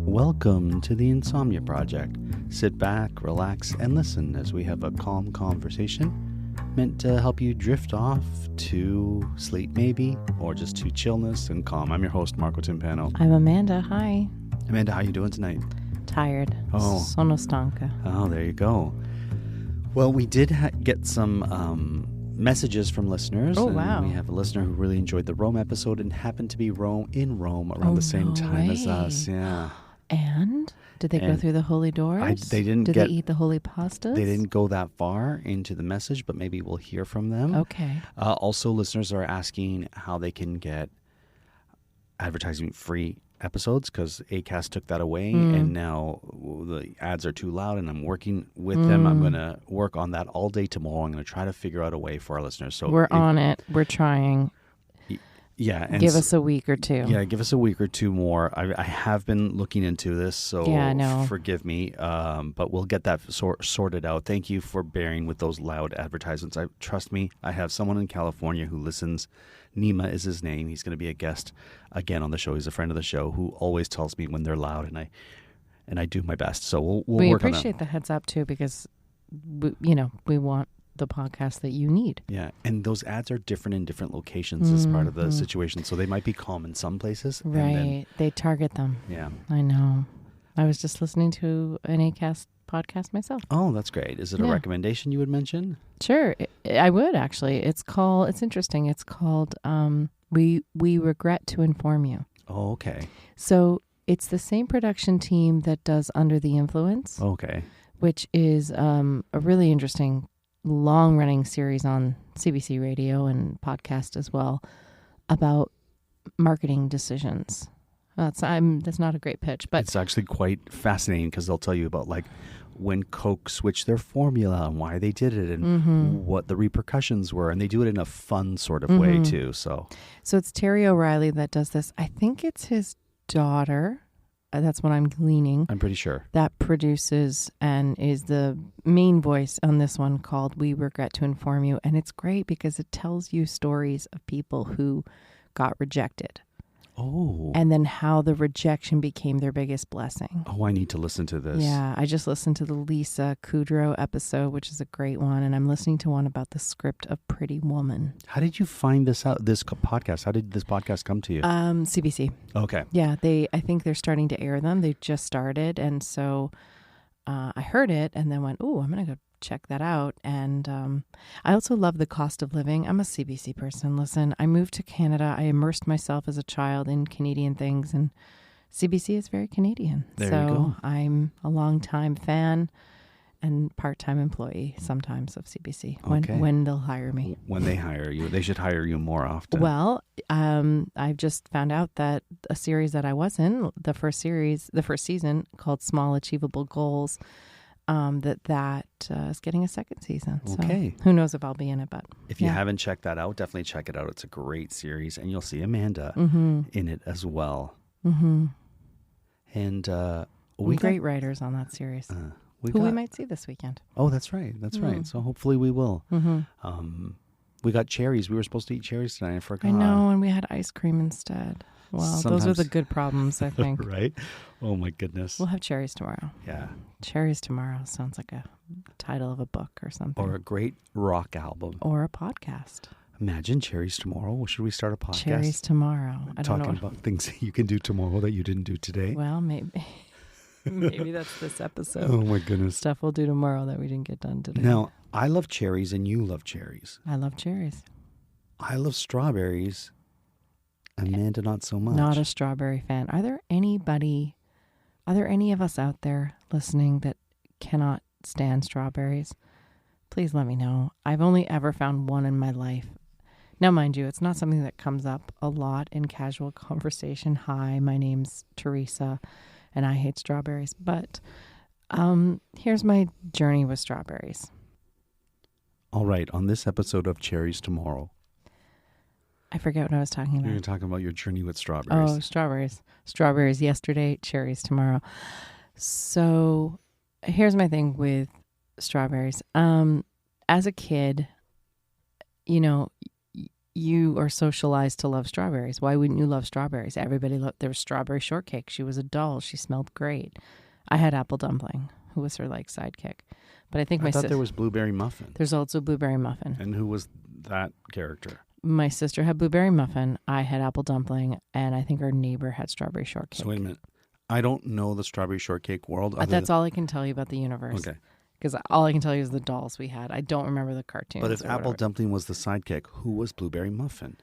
Welcome to the Insomnia Project. Sit back, relax, and listen as we have a calm conversation meant to help you drift off to sleep maybe, or just to chillness and calm. I'm your host, Marco Timpano. I'm Amanda. Hi. Amanda, how you doing tonight? Tired. Oh. Sono stanca. Oh, there you go. Well, we did get some messages from listeners. Oh, and wow. We have a listener who really enjoyed the Rome episode and happened to be in Rome around the same time as us. Yeah. And did they go through the holy doors? They didn't. Did they eat the holy pastas? They didn't go that far into the message, but maybe we'll hear from them. Okay. Also, listeners are asking how they can get advertising-free episodes because Acast took that away, and now the ads are too loud, and I'm working with them. I'm going to work on that all day tomorrow. I'm going to try to figure out a way for our listeners. So we're on it. We're trying. Yeah. And give us a week or two. Yeah, give us a week or two more. I have been looking into this, so forgive me. But we'll get that sorted out. Thank you for bearing with those loud advertisements. Trust me, I have someone in California who listens. Nima is his name. He's going to be a guest again on the show. He's a friend of the show who always tells me when they're loud, and I do my best. So we'll work on that. We appreciate the heads up too, because we want the podcast that you need. Yeah, and those ads are different in different locations as part of the situation. So they might be calm in some places. Right. And then, they target them. Yeah. I know. I was just listening to an Acast podcast myself. Oh, that's great. Is it a recommendation you would mention? Sure. I would actually. It's interesting. It's called We Regret to Inform You. Oh, okay. So it's the same production team that does Under the Influence. Okay. Which is a really interesting long-running series on CBC radio and podcast as well about marketing decisions. That's not a great pitch, but it's actually quite fascinating because they'll tell you about like when Coke switched their formula and why they did it and what the repercussions were, and they do it in a fun sort of way too. So it's Terry O'Reilly that does this. I think it's his daughter. That's what I'm gleaning. I'm pretty sure. That produces and is the main voice on this one called We Regret to Inform You. And it's great because it tells you stories of people who got rejected. Oh. And then how the rejection became their biggest blessing. Oh, I need to listen to this. Yeah, I just listened to the Lisa Kudrow episode, which is a great one. And I'm listening to one about the script of Pretty Woman. How did you find this out, this podcast? How did this podcast come to you? CBC. Okay. Yeah, I think they're starting to air them. They just started. And so I heard it and then went, oh, I'm going to go check that out. And I also love the cost of living. I'm a CBC person. Listen, I moved to Canada. I immersed myself as a child in Canadian things, and CBC is very Canadian. There you go. I'm a longtime fan and part-time employee sometimes of CBC when they'll hire me. When they hire you, they should hire you more often. Well, I've just found out that a series that I was in, the first season called Small Achievable Goals, that is getting a second season. So okay. Who knows if I'll be in it, but if you haven't checked that out, definitely check it out. It's a great series, and you'll see Amanda in it as well. Mm-hmm. And we great writers on that series. Who we might see this weekend. Oh, that's right. That's right. So hopefully we will. Mm-hmm. We got cherries. We were supposed to eat cherries tonight. I forgot. I know, and we had ice cream instead. Well, those are the good problems, I think. Right? Oh, my goodness. We'll have cherries tomorrow. Yeah. Cherries tomorrow sounds like a title of a book or something. Or a great rock album. Or a podcast. Imagine cherries tomorrow. Should we start a podcast? Cherries tomorrow. I don't know. Talking about things you can do tomorrow that you didn't do today. Well, maybe. Maybe that's this episode. Oh, my goodness. Stuff we'll do tomorrow that we didn't get done today. Now, I love cherries and you love cherries. I love cherries. I love strawberries. Amanda, not so much. Not a strawberry fan. Are there any of us out there listening that cannot stand strawberries? Please let me know. I've only ever found one in my life. Now, mind you, it's not something that comes up a lot in casual conversation. Hi, my name's Teresa, and I hate strawberries. But here's my journey with strawberries. All right, on this episode of Cherries Tomorrow. I forget what I was talking about. You're talking about your journey with strawberries. Oh, strawberries. Strawberries yesterday, cherries tomorrow. So here's my thing with strawberries. As a kid, you you are socialized to love strawberries. Why wouldn't you love strawberries? Everybody loved, there was strawberry shortcake. She was a doll. She smelled great. I had apple dumpling, who was her like sidekick. But I think I thought there was blueberry muffin. There's also blueberry muffin. And who was that character? My sister had blueberry muffin. I had apple dumpling, and I think our neighbor had strawberry shortcake. So wait a minute. I don't know the strawberry shortcake world. That's all I can tell you about the universe. Okay. Because all I can tell you is the dolls we had. I don't remember the cartoons. But if apple dumpling was the sidekick, who was blueberry muffin?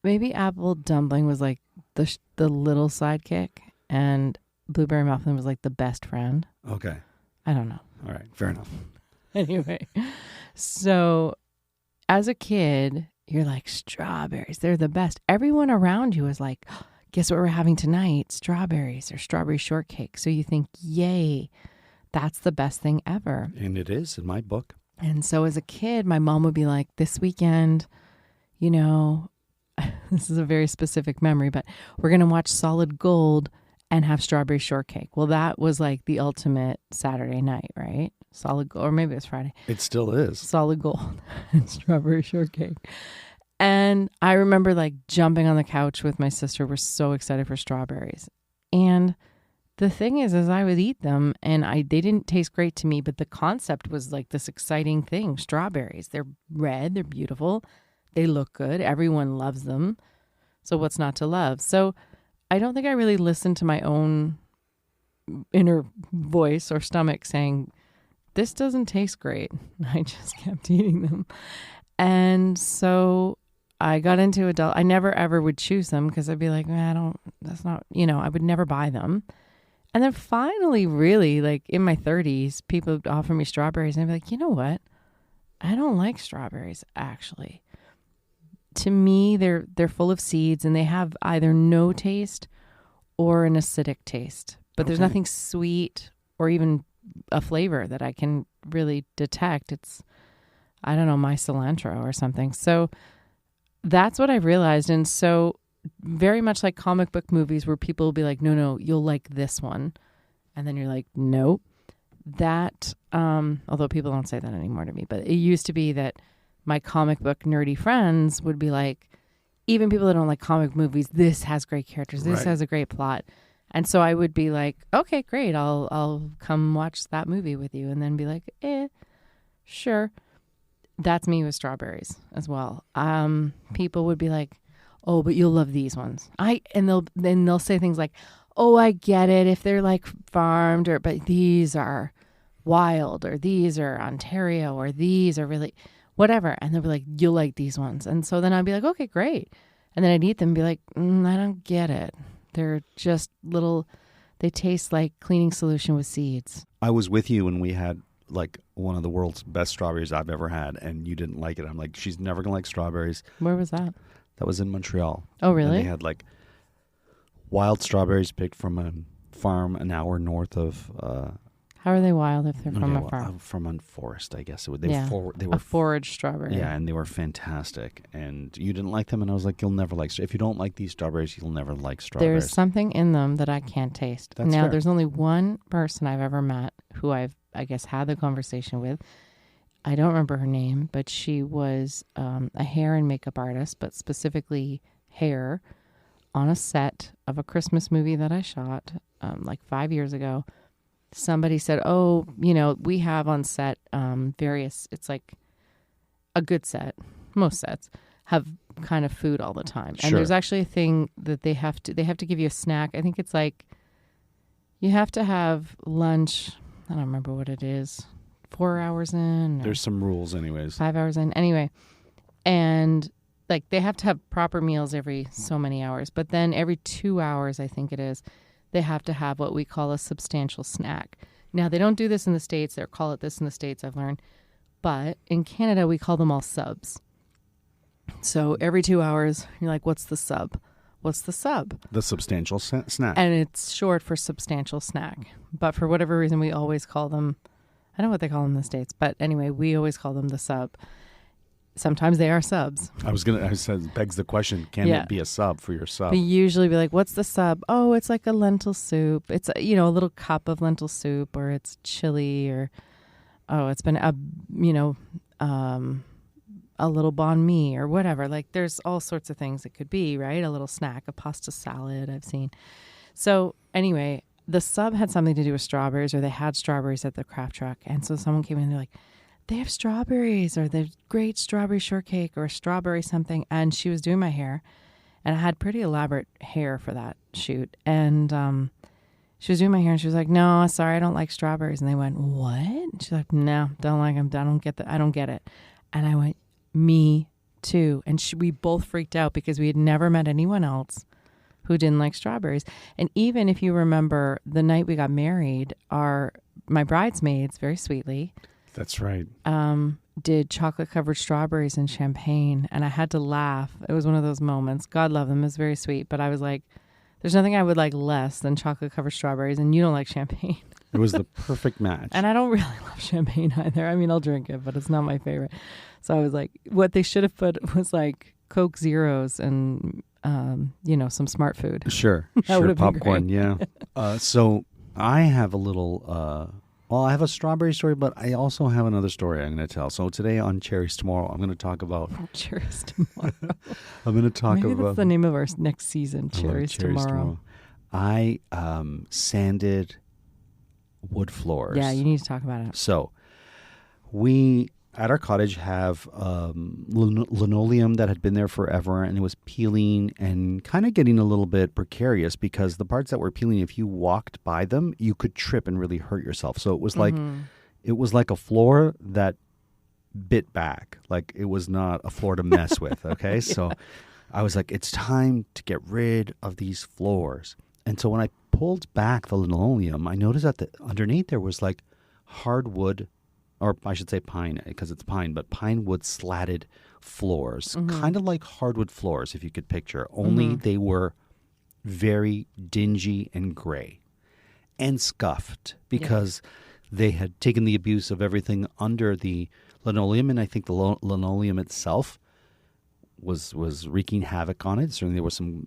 Maybe apple dumpling was like the little sidekick, and blueberry muffin was like the best friend. Okay. I don't know. All right. Fair enough. Anyway, so as a kid, you're like, strawberries, they're the best. Everyone around you is like, oh, guess what we're having tonight? Strawberries or strawberry shortcake. So you think, yay, that's the best thing ever. And it is in my book. And so as a kid, my mom would be like, this weekend, you know, this is a very specific memory, but we're going to watch Solid Gold and have strawberry shortcake. Well, that was like the ultimate Saturday night, right? Solid Gold, or maybe it was Friday. It still is. Solid Gold and strawberry shortcake. And I remember like jumping on the couch with my sister. We're so excited for strawberries. And the thing is I would eat them and they didn't taste great to me, but the concept was like this exciting thing. Strawberries, they're red, they're beautiful, they look good, everyone loves them. So what's not to love? So I don't think I really listened to my own inner voice or stomach saying, this doesn't taste great. I just kept eating them. And so I got into adult. I never ever would choose them because I'd be like, that's not, I would never buy them. And then finally, really, like in my 30s, people would offer me strawberries and I'd be like, you know what? I don't like strawberries, actually. To me, they're full of seeds and they have either no taste or an acidic taste. But there's nothing sweet or even a flavor that I can really detect. It's, I don't know, my cilantro or something. So that's what I realized. And so very much like comic book movies where people will be like, no, you'll like this one. And then you're like, nope. That, although people don't say that anymore to me, but it used to be that my comic book nerdy friends would be like, even people that don't like comic movies, this has great characters. This has a great plot. And so I would be like, okay, great. I'll come watch that movie with you. And then be like, sure. That's me with strawberries as well. People would be like, oh, but you'll love these ones. And they'll say things like, oh, I get it if they're like farmed, but these are wild, or these are Ontario, or these are really whatever. And they'll be like, you'll like these ones. And so then I'd be like, okay, great. And then I'd eat them and be like, I don't get it. They're just little, they taste like cleaning solution with seeds. I was with you when we had like one of the world's best strawberries I've ever had, and you didn't like it. I'm like, she's never going to like strawberries. Where was that? That was in Montreal. Oh, really? And they had like wild strawberries picked from a farm an hour north of... How are they wild if they're from a farm? From a forest, I guess. They were a forage strawberry. Yeah, and they were fantastic. And you didn't like them, and I was like, you'll never like... If you don't like these strawberries, you'll never like strawberries. There's something in them that I can't taste. That's now, fair. There's only one person I've ever met who I guess, had the conversation with. I don't remember her name, but she was a hair and makeup artist, but specifically hair, on a set of a Christmas movie that I shot like 5 years ago. Somebody said, oh, we have on set various, it's like a good set. Most sets have kind of food all the time. Sure. And there's actually a thing that they have to give you a snack. I think it's like you have to have lunch. I don't remember what it is. 4 hours in. There's some rules anyways. 5 hours in. Anyway. And like they have to have proper meals every so many hours. But then every 2 hours, I think it is, they have to have what we call a substantial snack. Now, they don't do this in the States. They call it this in the States, I've learned. But in Canada, we call them all subs. So every 2 hours, you're like, what's the sub? What's the sub? The substantial snack. And it's short for substantial snack. But for whatever reason, we always call them, I don't know what they call them in the States, but anyway, we always call them the sub. Sometimes they are subs. I said, begs the question, can it be a sub for your sub? We usually be like, what's the sub? Oh, it's like a lentil soup. It's, a little cup of lentil soup, or it's chili, or, it's been a a little banh mi or whatever. Like there's all sorts of things it could be, right? A little snack, a pasta salad I've seen. So anyway, the sub had something to do with strawberries, or they had strawberries at the craft truck. And so someone came in and they're like, they have strawberries, or there's great strawberry shortcake or strawberry something. And she was doing my hair, and I had pretty elaborate hair for that shoot. And she was doing my hair, and she was like, no, sorry, I don't like strawberries. And they went, what? And she's like, no, don't like them. I don't get it. And I went, me too. And we both freaked out because we had never met anyone else who didn't like strawberries. And even if you remember the night we got married, my bridesmaids, very sweetly, that's right, did chocolate covered strawberries and champagne. And I had to laugh. It was one of those moments. God love them. It was very sweet. But I was like, there's nothing I would like less than chocolate covered strawberries, and you don't like champagne. It was the perfect match. And I don't really love champagne either. I mean, I'll drink it, but it's not my favorite. So I was like, what they should have put was like Coke Zeros and, some smart food. Sure. Sure. Popcorn. Yeah. So I have a little, I have a strawberry story, but I also have another story I'm going to tell. So today on Cherries Tomorrow, I'm going to talk about Cherries Tomorrow. I'm going to talk Maybe about that's the name of our next season, Cherries Tomorrow. I sanded wood floors. Yeah, you need to talk about it. So we at our cottage have linoleum that had been there forever, and it was peeling and kind of getting a little bit precarious because the parts that were peeling, if you walked by them, you could trip and really hurt yourself. So it was like a floor that bit back. Like it was not a floor to mess with. Okay. Yeah. So I was like, it's time to get rid of these floors. And so when I pulled back the linoleum, I noticed that underneath there was like hardwood, or I should say pine, because it's pine, but pine wood slatted floors, kind of like hardwood floors, if you could picture, only they were very dingy and gray and scuffed because they had taken the abuse of everything under the linoleum, and I think the linoleum itself was wreaking havoc on it. Certainly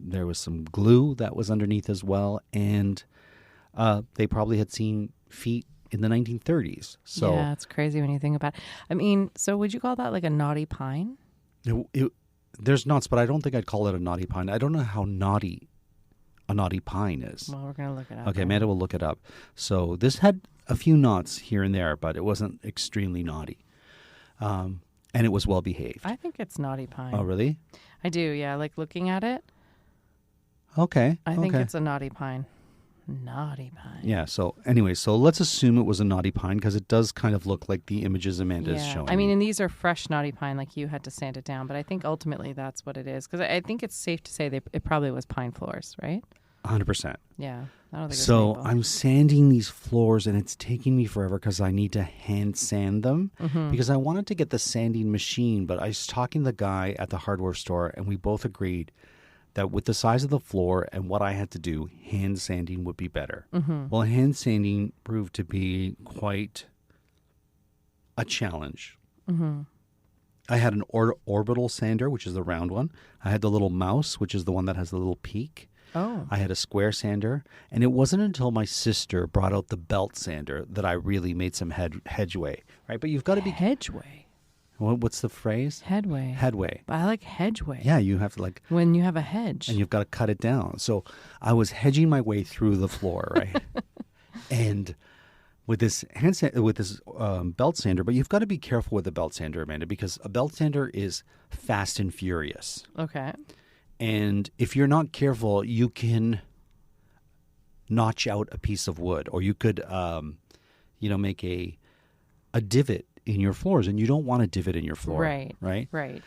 there was some glue that was underneath as well, and they probably had seen feet in the 1930s. So yeah, it's crazy when you think about it. I mean, so would you call that like a naughty pine? There's knots, but I don't think I'd call it a naughty pine. I don't know how naughty a naughty pine is. Well, we're going to look it up. Okay, Amanda will look it up. So this had a few knots here and there, but it wasn't extremely naughty. And it was well behaved. I think it's naughty pine. Oh, really? I do, yeah. Like looking at it. Okay. I think it's a naughty pine. Naughty pine. Yeah, so anyway, so let's assume it was a naughty pine because it does kind of look like the images Amanda is showing. I mean, and these are fresh naughty pine, like you had to sand it down, but I think ultimately that's what it is. Because I think it's safe to say it probably was pine floors, right? 100%. Yeah. I don't think so I'm sanding these floors, and it's taking me forever because I need to hand sand them because I wanted to get the sanding machine, but I was talking to the guy at the hardware store, and we both agreed that with the size of the floor and what I had to do, hand sanding would be better. Well, hand sanding proved to be quite a challenge. I had an orbital sander, which is the round one. I had the little mouse, which is the one that has the little peak. Oh. I had a square sander. And it wasn't until my sister brought out the belt sander that I really made some headway. Right? But you've got to be... Hedgeway? What's the phrase? Headway. But I like hedgeway. Yeah, you have to like... When you have a hedge. And you've got to cut it down. So I was hedging my way through the floor, right? And with this belt sander, but you've got to be careful with the belt sander, Amanda, because a belt sander is fast and furious. Okay. And if you're not careful, you can notch out a piece of wood, or you could, make a divot in your floors, and you don't want a divot in your floor. Right.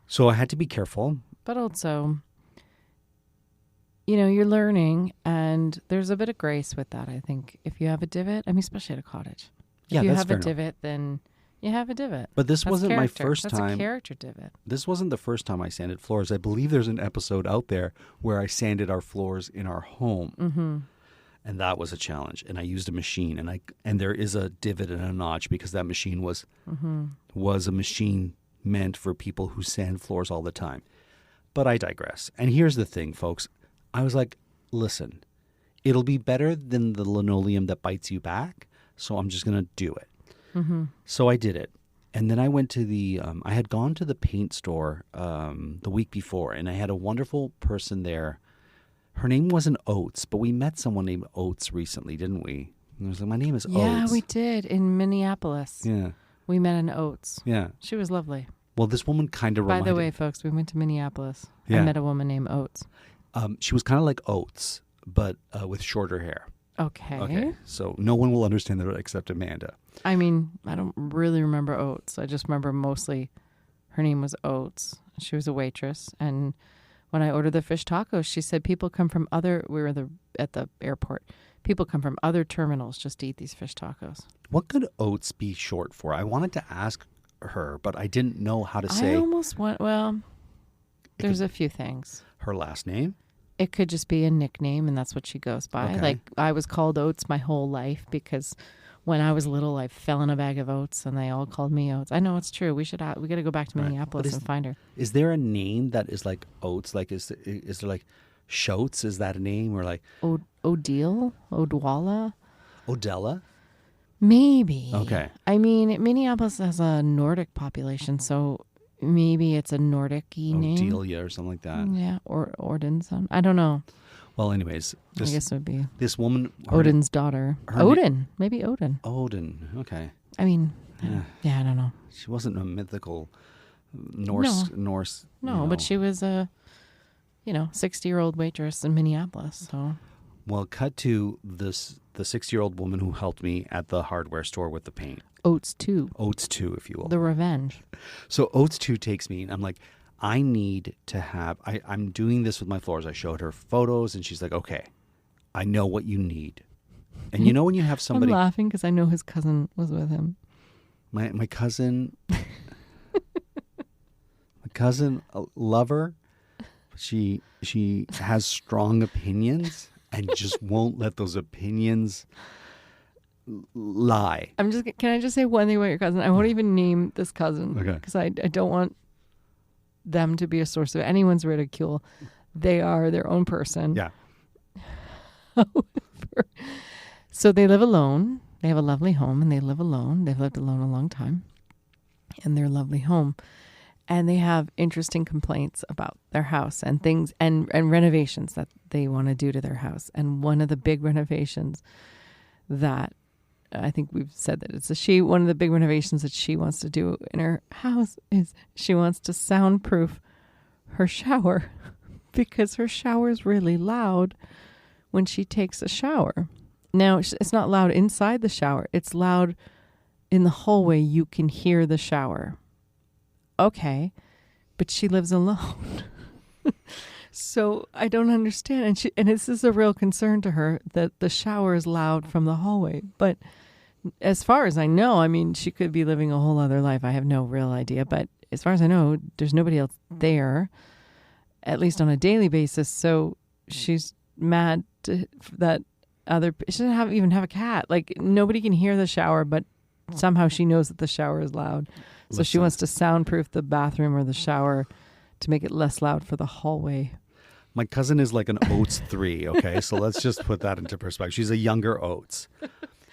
So I had to be careful. But also, you're learning, and there's a bit of grace with that, I think. If you have a divot, I mean, especially at a cottage. If you have a divot, then you have a divot. But this wasn't my first time. That's a character divot. This wasn't the first time I sanded floors. I believe there's an episode out there where I sanded our floors in our home. And that was a challenge. And I used a machine, and there is a divot and a notch because that machine was a machine meant for people who sand floors all the time. But I digress. And here's the thing, folks. I was like, listen, it'll be better than the linoleum that bites you back, so I'm just going to do it. So I did it. And then I went to I had gone to the paint store the week before, and I had a wonderful person there. Her name wasn't Oats, but we met someone named Oats recently, didn't we? And I was like, my name is Oats. Yeah, we did in Minneapolis. Yeah. We met an Oats. Yeah. She was lovely. Well, this woman kind of reminded... By the way, folks, we went to Minneapolis. Yeah. I met a woman named Oats. She was kind of like Oats, but with shorter hair. Okay. So no one will understand that except Amanda. I mean, I don't really remember Oats. I just remember mostly her name was Oats. She was a waitress. And when I ordered the fish tacos, she said people come from we were at the airport. People come from other terminals just to eat these fish tacos. What could Oats be short for? I wanted to ask her, but I didn't know how to say. I almost want, there's a few things. Her last name? It could just be a nickname, and that's what she goes by. Okay. Like, I was called Oats my whole life because when I was little, I fell in a bag of oats, and they all called me Oats. I know it's true. We got to go back to Minneapolis and find her. Is there a name that is like Oats? Like, is there like Shotes? Is that a name? Or like Odile? Odwalla? Odella? Maybe. Okay. I mean, Minneapolis has a Nordic population, so maybe it's a Nordic-y name. Odelia or something like that. Yeah, or Odinson. I don't know. Well, anyways. I guess it would be this woman. Odin's daughter. Odin. Maybe Odin. Odin. Okay. I mean, yeah, I don't know. She wasn't a mythical Norse. No, but she was a, 60-year-old waitress in Minneapolis, so... Well, cut to the 60-year-old woman who helped me at the hardware store with the paint. Oats 2. Oats 2, if you will. The revenge. So Oats 2 takes me, and I'm like, I need to have... I'm doing this with my floors. I showed her photos, and she's like, okay, I know what you need. And you know when you have somebody... I'm laughing because I know his cousin was with him. My cousin... my cousin, love her. She has strong opinions... and just won't let those opinions lie. Can I just say one thing about your cousin? I won't even name this cousin. Okay. Because I don't want them to be a source of anyone's ridicule. They are their own person. Yeah. So they live alone. They have a lovely home and they live alone. They've lived alone a long time in their lovely home. And they have interesting complaints about their house and things and renovations that they want to do to their house. And one of the big renovations that I think we've said that it's one of the big renovations that she wants to do in her house is she wants to soundproof her shower because her shower is really loud when she takes a shower. Now, it's not loud inside the shower. It's loud in the hallway. You can hear the shower. Okay, but she lives alone. So I don't understand. And this is a real concern to her that the shower is loud from the hallway. But as far as I know, I mean, she could be living a whole other life. I have no real idea. But as far as I know, there's nobody else there, at least on a daily basis. So she's mad that she doesn't even have a cat. Like, nobody can hear the shower, but somehow she knows that the shower is loud. So she wants to soundproof the bathroom or the shower to make it less loud for the hallway. My cousin is like an Oats 3, okay? So let's just put that into perspective. She's a younger Oats.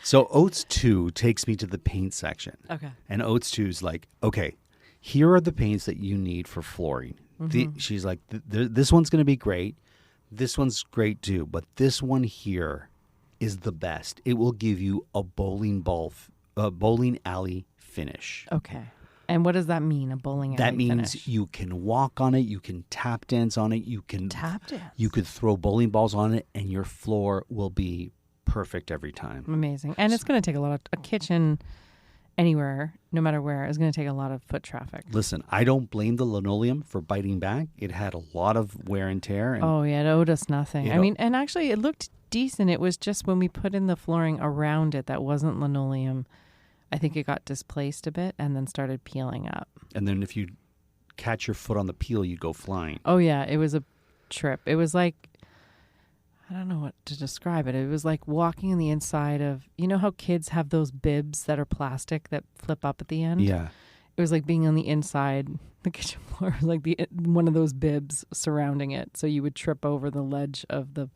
So Oats 2 takes me to the paint section. Okay. And Oats 2 is like, okay, here are the paints that you need for flooring. Mm-hmm. She's like, this one's going to be great. This one's great too. But this one here is the best. It will give you a bowling alley finish. Okay. And what does that mean, a bowling alley That means finish? You can walk on it, you can tap dance on it, you can tap dance. You could throw bowling balls on it, and your floor will be perfect every time. Amazing. And it's going to take a kitchen anywhere, no matter where, is going to take a lot of foot traffic. Listen, I don't blame the linoleum for biting back. It had a lot of wear and tear. And it owed us nothing. And actually it looked decent. It was just when we put in the flooring around it that wasn't linoleum, I think it got displaced a bit and then started peeling up. And then if you catch your foot on the peel, you go flying. Oh, yeah. It was a trip. It was like, I don't know what to describe it. It was like walking on the inside of, you know how kids have those bibs that are plastic that flip up at the end? Yeah. It was like being on the inside, the kitchen floor, like one of those bibs surrounding it. So you would trip over the ledge of the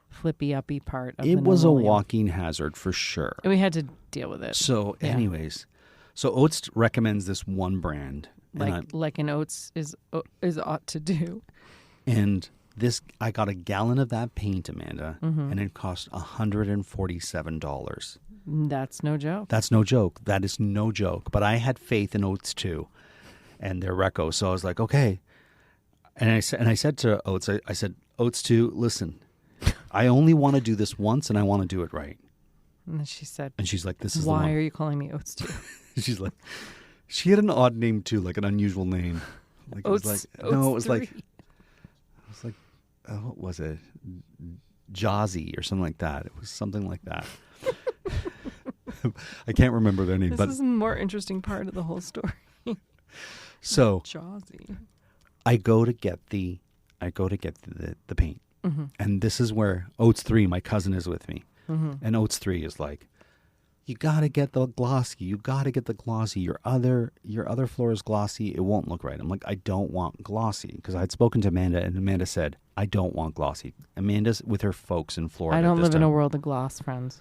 flippy uppy part of it was a walking hazard for sure. We had to deal with it. So anyways, So Oats recommends this one brand. Like an Oats is ought to do. And I got a gallon of that paint, Amanda, and it cost $147. That's no joke. That's no joke. That is no joke. But I had faith in Oats too, and their reco. So I was like, okay. And I said to Oats, I said, Oats too, listen, I only want to do this once, and I want to do it right. And then she's like, this is why are you calling me Oats too? She's like, she had an odd name too, like an unusual name. Like Oats. It was like what was it? Jazzy or something like that. It was something like that. I can't remember their name. This is the more interesting part of the whole story. So Jazzy. I go to get the paint, and this is where Oats 3, my cousin, is with me, and Oats 3 is like, you gotta get the glossy. You gotta get the glossy. Your other floor is glossy. It won't look right. I'm like, I don't want glossy, because I had spoken to Amanda, and Amanda said, I don't want glossy. Amanda's with her folks in Florida. I don't live in a world of gloss, friends.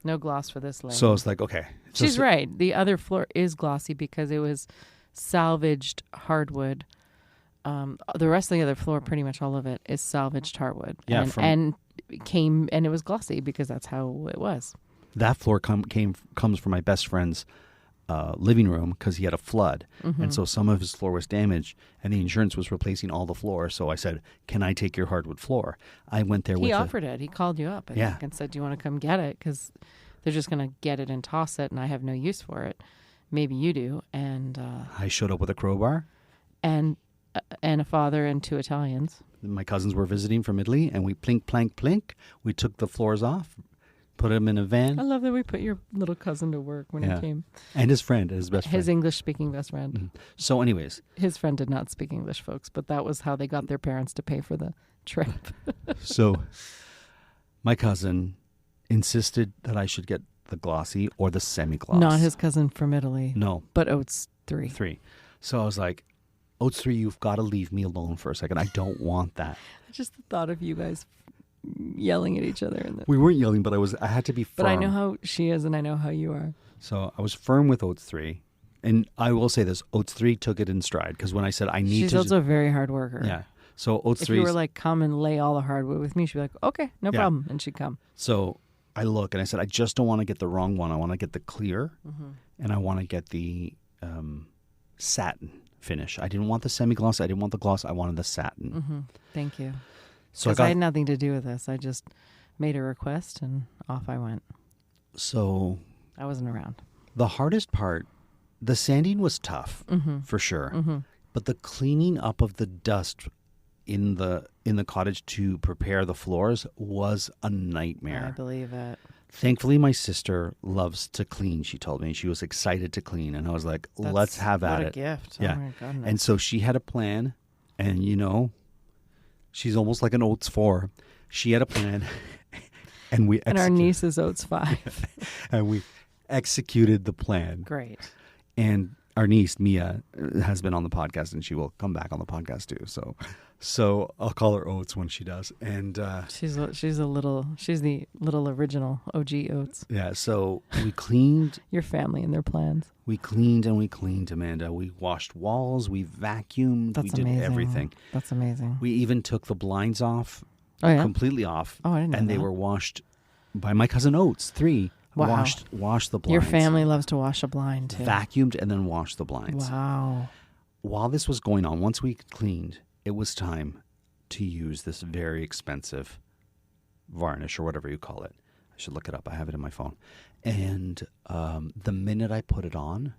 No gloss for this lady. So it's like, okay. She's right. The other floor is glossy because it was salvaged hardwood. The rest of the other floor, pretty much all of it, is salvaged hardwood. Yeah, and it was glossy because that's how it was. That floor comes from my best friend's living room because he had a flood. And so some of his floor was damaged, and the insurance was replacing all the floor. So I said, can I take your hardwood floor? I went there. He offered it. He called you up, I think, and said, do you want to come get it? Because they're just going to get it and toss it, and I have no use for it. Maybe you do. And I showed up with a crowbar. And a father and 2 Italians. My cousins were visiting from Italy, and we plink, plank, plink. We took the floors off, put them in a van. I love that we put your little cousin to work when he came. And his friend, his best friend. His English-speaking best friend. So anyways. His friend did not speak English, folks, but that was how they got their parents to pay for the trip. So my cousin insisted that I should get the glossy or the semi-gloss. Not his cousin from Italy. No. But Oats 3. 3. So I was like, Oats 3, you've got to leave me alone for a second. I don't want that. Just the thought of you guys yelling at each other. We weren't yelling, but I had to be firm. But I know how she is, and I know how you are. So I was firm with Oats 3. And I will say this, Oats 3 took it in stride, because when I said I need She's also a very hard worker. Yeah. So Oats 3. If you were like, come and lay all the hardwood with me, she'd be like, okay, no problem. And she'd come. So I look, and I said, I just don't want to get the wrong one. I want to get the clear, and I want to get the satin finish. I didn't want the semi-gloss. I didn't want the gloss. I wanted the satin. Thank you. So I had nothing to do with this. I just made a request, and off I went. So I wasn't around. The hardest part, the sanding was tough, for sure. But the cleaning up of the dust in the cottage to prepare the floors was a nightmare. I believe it. Thankfully, my sister loves to clean. She told me she was excited to clean, and I was like, let's have at it. What a gift. Yeah. Oh my goodness. And so she had a plan, and she's almost like an Oats 4. She had a plan, and and our niece is Oats 5. And we executed the plan. Great. And our niece, Mia, has been on the podcast, and she will come back on the podcast too. So I'll call her Oats when she does. And she's the little original OG Oats. Yeah. So we cleaned your family and their plans. We cleaned, Amanda. We washed walls. We vacuumed. That's we amazing. did everything. That's amazing. We even took the blinds off. Oh, yeah? Completely off. Oh, I didn't know And that. they were washed by my cousin Oats 3. Wow. Washed the blinds. Your family loves to wash a blind too. Vacuumed and then washed the blinds. Wow. While this was going on, once we cleaned, it was time to use this very expensive varnish or whatever you call it. I should look it up. I have it in my phone. And the minute I put it on,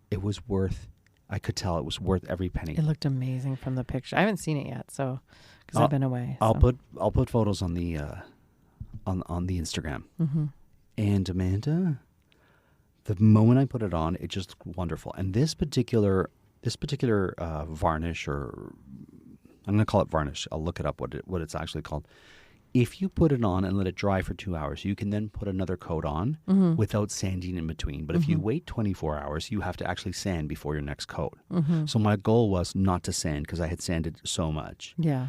it was worth, I could tell it was worth every penny. It looked amazing from the picture. I haven't seen it yet, so because I've been away. I'll put photos on the Instagram. And Amanda, the moment I put it on, it just looked wonderful. And this particular varnish, or I'm going to call it varnish. I'll look it up what it's actually called. If you put it on and let it dry for 2 hours, you can then put another coat on without sanding in between. But if you wait 24 hours, you have to actually sand before your next coat. So my goal was not to sand because I had sanded so much. Yeah.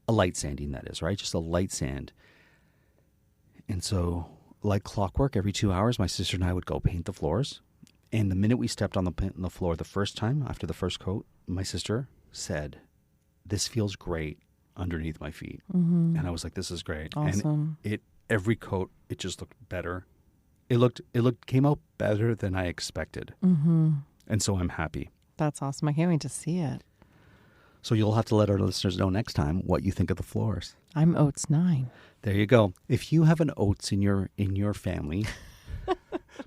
A light sanding, that is, right? Just a light sand. And so, like clockwork, every 2 hours, my sister and I would go paint the floors. And the minute we stepped on the floor the first time, after the first coat, my sister said, "This feels great underneath my feet." Mm-hmm. And I was like, "This is great." Awesome. And every coat, it just looked better. It came out better than I expected. Mm-hmm. And so I'm happy. That's awesome. I can't wait to see it. So you'll have to let our listeners know next time what you think of the floors. I'm Oats 9. There you go. If you have an Oats in your family,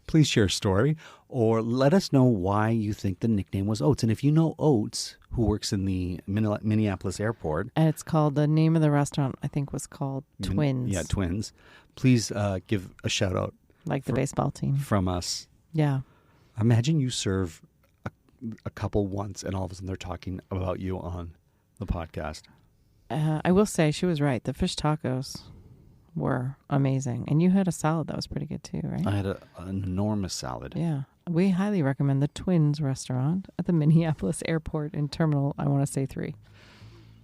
please share a story or let us know why you think the nickname was Oats. And if you know Oats, who works in the Minneapolis airport. And it's called, the name of the restaurant, I think, was called Twins. Twins. Please give a shout out. Like the baseball team. From us. Yeah. Imagine you serve a couple once and all of a sudden they're talking about you on the podcast. I will say she was right. The fish tacos were amazing. And you had a salad that was pretty good too, right? I had an enormous salad. Yeah. We highly recommend the Twins restaurant at the Minneapolis airport in Terminal, I want to say 3.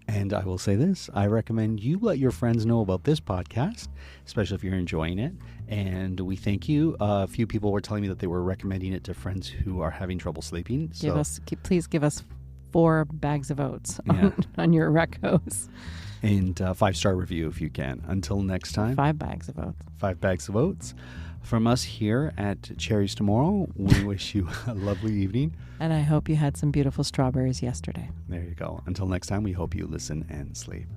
And I will say this, I recommend you let your friends know about this podcast, especially if you're enjoying it. And we thank you. A few people were telling me that they were recommending it to friends who are having trouble sleeping. Please give us 4 bags of oats on your recos. And 5-star review if you can. Until next time. 5 bags of oats. 5 bags of oats. From us here at Cherries Tomorrow, we wish you a lovely evening. And I hope you had some beautiful strawberries yesterday. There you go. Until next time, we hope you listen and sleep.